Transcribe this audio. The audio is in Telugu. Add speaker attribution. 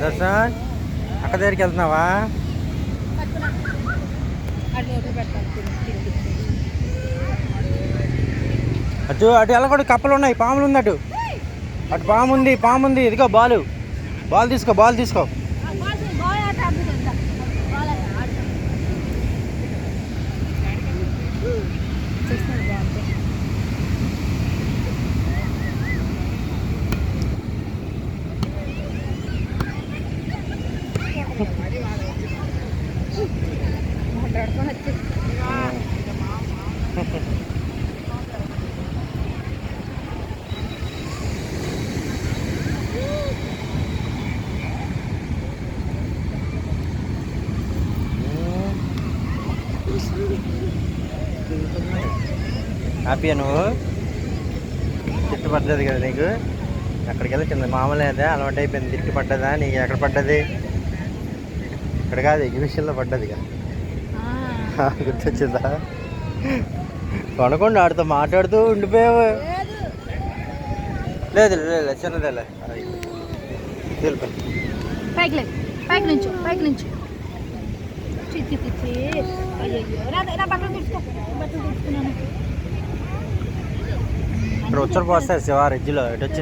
Speaker 1: దర్శన్ అక్క దగ్గరికి వెళ్తున్నావా? అటు అటు వెళ్ళకూడదు, కప్పలు ఉన్నాయి, పాములు ఉంది. అటు అటు పాము ఉంది. ఇదిగో బాల్ తీసుకో. హ్యాపీయా నువ్వు? తిట్టు పడ్డది కదా నీకు? అక్కడికి వెళ్ళి కింద మామూలు అదే అలవాటు అయిపోయింది. తిట్టు పడ్డదా నీకు? ఎక్కడ పడ్డది? ఇక్కడ కాదు, ఎగ్జిబిషన్లో పడ్డది కదా. గుర్తొచ్చిందా? కొనకుండా ఆడితో మాట్లాడుతూ ఉండిపోయావు. లేదు చిన్నదేలే. ఇక్కడ వచ్చి పోస్తారు శివ, రెడ్జిలో ఎటు వచ్చి